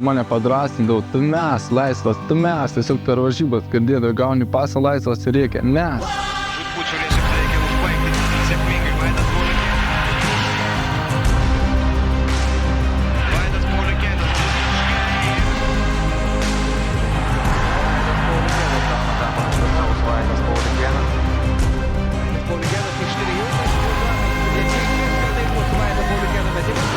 Mane padrasindavo, tu mes laisvas, tu mes tiesiog per varžybas, kad dėdavo gauni pasą laisvas ir reikia, mes. Žudbučio lėšim reikia užbaigti sėkmingai Vaidas Pauliukėnas. Vaidas Pauliukėnas. Vaidas Pauliukėnas iš 4 tai bus Vaidas Pauliukėnas metimas.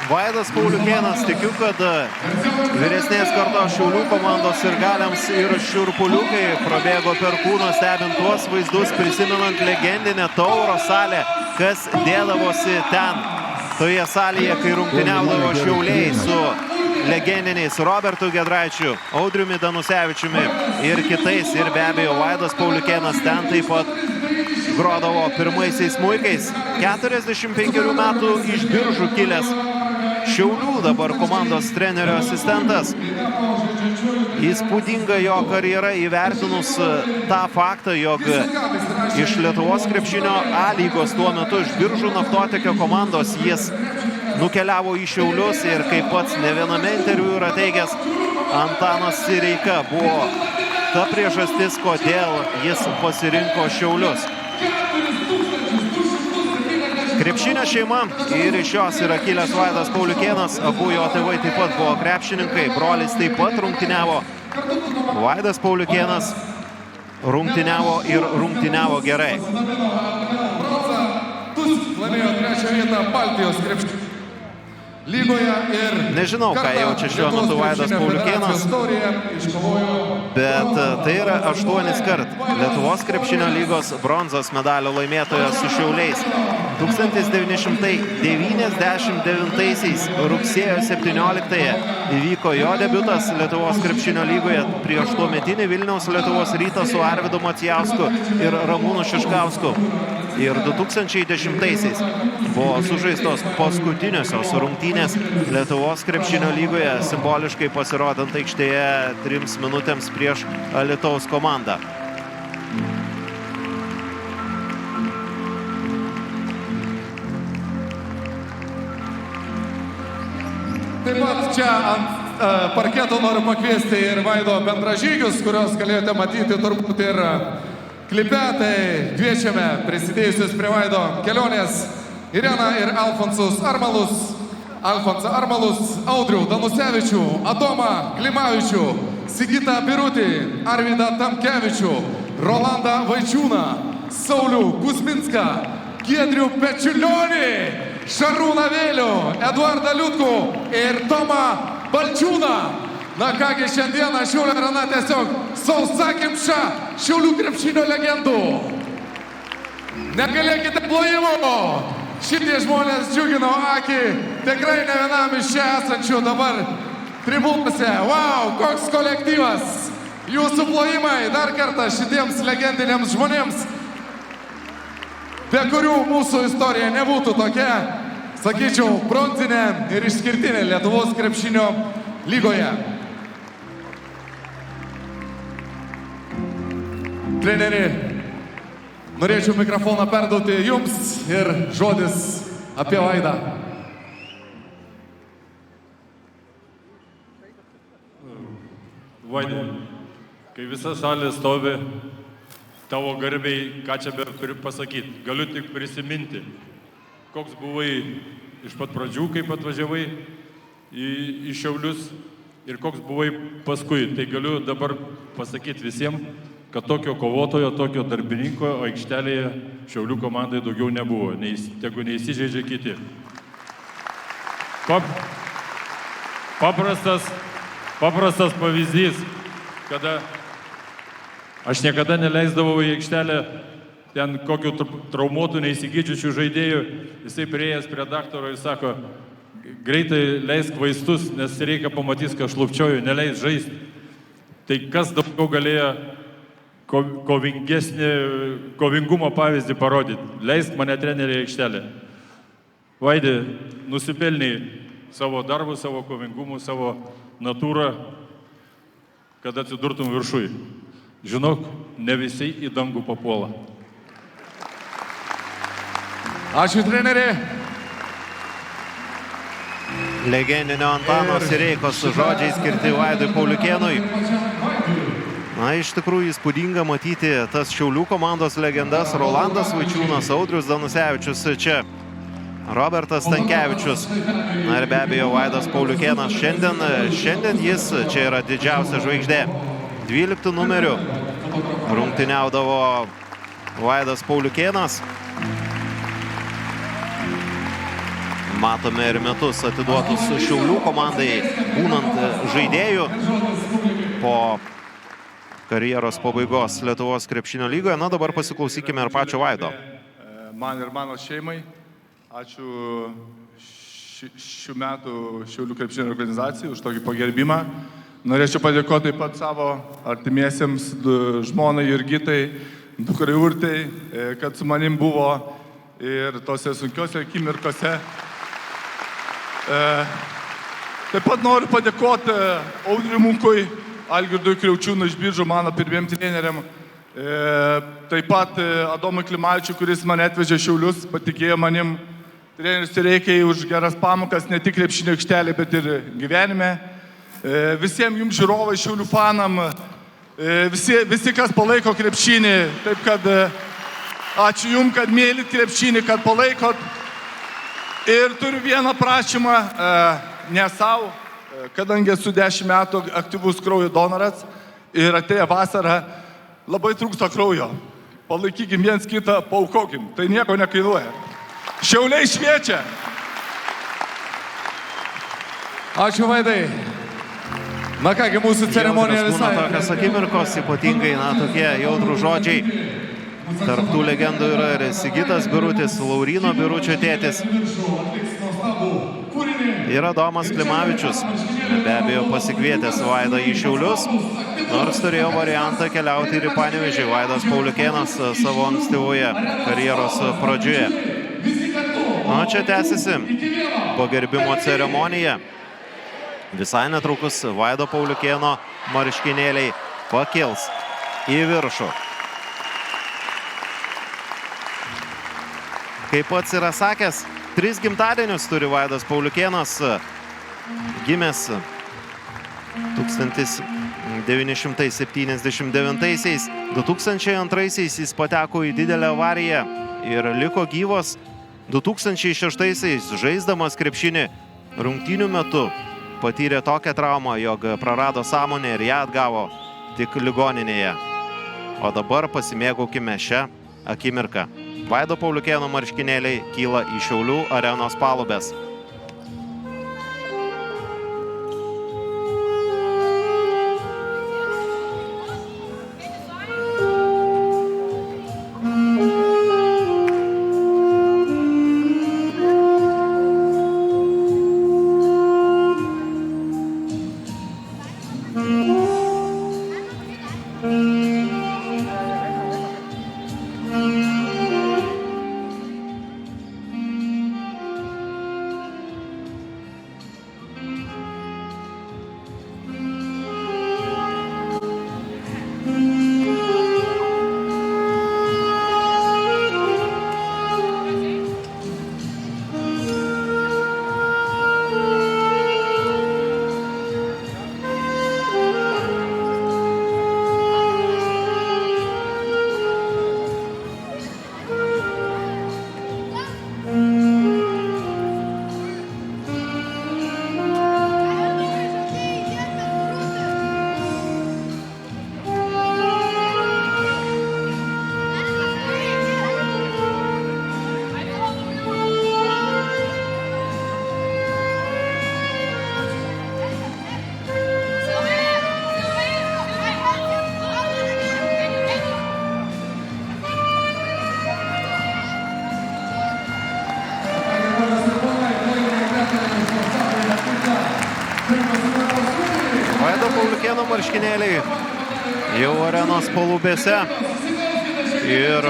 Vaidas Pauliukėnas, tikiu, kad vyresnės kartos Šiaulių komandos sirgaliams ir šiurpuliukai prabėgo per kūną stebint tuos vaizdus, prisimenant legendinę Tauro salę, kas dėdavosi ten, toje salėje, kai rungtyniaudavo Šiauliai su legendiniais Robertu Giedraičiu, Audriumi Danusevičiumi ir kitais. Ir be abejo, Vaidas Pauliukėnas ten taip pat grodavo pirmaisiais smuikais. 45 metų iš Biržų kilęs Šiaulių dabar komandos trenerio asistentas. Įspūdinga jo karjera įvertinus tą faktą, jog iš Lietuvos krepšinio A lygos tuo metu iš Biržų naftotiekio komandos jis nukeliavo į Šiaulius ir kaip pats ne viename interviu yra teigęs, Antanas Sireika buvo ta priežastis, kodėl jis pasirinko Šiaulius. Krepšinio šeima ir iš jos yra kilęs Vaidas Pauliukėnas, abu jo tėvai taip pat buvo krepšininkai, brolis taip pat rungtyniavo. Vaidas Pauliukėnas rungtyniavo ir rungtyniavo gerai. Laimėjo 3 vietą Baltijos krepšinio lygoje ir nežinau, ką jaučia šiuo metu Vaidas Pauliukėnas, bet tai yra 8 kart Lietuvos krepšinio lygos bronzos medalio laimėtojas su Šiauliais. 1999 rugsėjo 17-ąją įvyko jo debiutas Lietuvos krepšinio lygoje prieš tuometinį Vilniaus Lietuvos Rytą su Arvydu Macijausku ir Ramūnu Šiškausku. Ir 2010-aisiais buvo sužaistos paskutiniosios rungtynės Lietuvos krepšinio lygoje, simboliškai pasirodant aikštėje 3 minutėms prieš Alytaus komandą. Taip pat čia ant parketo noriu pakviesti ir Vaido bendražygius, kurios galėjote matyti turbūt ir klipe, tai kviečiame prisidėjusius prie Vaido kelionės Ireną ir Alfonsą Armalus, Audrių Danusevičių, Adomą Klimavičių, Sigitą Birutį, Arvydą Tamkevičių, Rolandą Vaičiūną, Saulių Kuzminską, Giedrių Pečiulionį, Šarūną Vėlių, Eduardą Liutkų ir Tomą Balčiūną. Na kągi, šiandieną Šiaulių arena tiesiog sausakimša Šiaulių krepšinio legendų. Negalėkite plojimo. Šitie žmonės džiugino akį tikrai ne vienam iš čia esančių dabar tribūnose. Wow, koks kolektyvas. Jūsų plojimai dar kartą šitiems legendiniams žmonėms, be kurių mūsų istorija nebūtų tokia, sakyčiau, bronzinė ir išskirtinė Lietuvos krepšinio lygoje. Treneri, norėčiau mikrofoną perduoti jums ir žodis apie Vaidą. Vaidai, kai visa salė stovi tavo garbiai, ką čia turiu pasakyti, galiu tik prisiminti, koks buvai iš pat pradžių, kaip atvažiavai į Šiaulius ir koks buvai paskui. Tai galiu dabar pasakyti visiems, kad tokio kovotojo, tokio darbininko aikštelėje Šiaulių komandai daugiau nebuvo, tegu neįsižeidžia kiti. Paprastas pavyzdys, kada aš niekada neleisdavau į aikštelę ten kokių traumuotų neįsigydžiučių žaidėjų, jisai prieėjęs prie daktaro ir sako, greitai leisk vaistus, nes reikia pamatys, kad aš lupčioju, neleis žaisti. Tai kas daugiau galėjo kovingumo pavyzdį parodyti? Leisk mane treneriai aikštelė. Vaidė, nusipelniai savo darbų, savo kovingumų, savo natūrą, kad atsidurtum viršui. Žinok, ne visi į dangų papuola. Ačiū treneri. Legendinio Antano Sireikos žodžiai skirti Vaidui Pauliukėnui. Na, iš tikrųjų įspūdinga matyti tas Šiaulių komandos legendas Rolandas Vaičiūnas, Audrius Danusevičius, čia Robertas Stankevičius. Na ir be abejo Vaidas Pauliukėnas šiandien jis čia yra didžiausia žvaigždė. 12 numerių rungtyniaudavo Vaidas Pauliukėnas. Matome ir metus atiduotus Šiaulių komandai, būnant žaidėjų po karjeros pabaigos Lietuvos krepšinio lygoje. Na, dabar pasiklausykime ir pačio Vaido. Man ir mano šeimai. Ačiū šių metų Šiaulių krepšinio organizacijai už tokį pagerbimą. Norėčiau padėkoti taip pat savo artimiesiems žmonai Jurgitai, dukrai Urtai, kad su manim buvo ir tose sunkiose akimirkose. Taip pat noriu padėkoti Audriui Munkui, Algirdui Kriaučiūnui iš Biržų, mano pirmiem treneriam. Taip pat Adomui Klimavičiui, kuris mane atvežė Šiaulius, patikėjo manim. Treneris Sireikai už geras pamokas, ne tik krepšinio aikštelė, bet ir gyvenime. Visiems jums žiūrovai, Šiaulių fanam, visi, kas palaiko krepšinį. Taip kad ačiū jums, kad mėlyt krepšinį, kad palaikot. Ir turiu vieną prašymą, ne savo, kadangi esu 10 metų aktyvus kraujo donoras ir atėjo vasara, labai trūksta kraujo. Palaikykim viens kitą, paaukokim, tai nieko nekainuoja. Šiauliai šviečia. Ačiū Vaidai. Na kągi, mūsų ceremonija visai. Tokios akimirkos, ypatingai, tokie jautrų žodžiai. Tarp tų legendų yra ir Sigitas Birutis, Lauryno Biručio tėtis. Yra Adomas Klimavičius, be abejo pasikvietęs Vaidą į Šiaulius, nors turėjo variantą keliauti ir į Panevėžį. Vaidas Pauliukėnas savo ankstyvoje karjeros pradžioje. O čia tęsiasi pagerbimo ceremonija. Visai netrukus Vaido Pauliukėno marškinėliai pakils į viršų. Kaip pats yra sakęs, 3 gimtadienius turi Vaidas Pauliukėnas, gimęs 1979-aisiais. 2002-aisiais jis pateko į didelę avariją ir liko gyvas. 2006-aisiais žaisdamas krepšinį rungtynių metu patyrė tokią traumą, jog prarado sąmonę ir ją atgavo tik ligoninėje. O dabar pasimėgaukime šią akimirką. Vaido Pauliukėno marškinėliai kyla į Šiaulių arenos palubes. marškinėliai jau arenos palubėse ir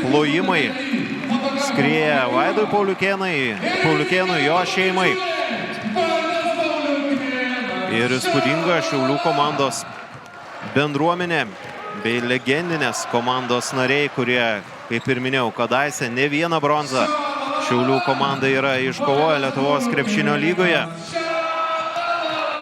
plojimai skrieja Vaidui Pauliukėnui, jo šeimai. Ir įspūdinga Šiaulių komandos bendruomenė bei legendinės komandos nariai, kurie, kaip ir minėjau, kadaise ne vieną bronzą Šiaulių komanda yra iškovoję Lietuvos krepšinio lygoje.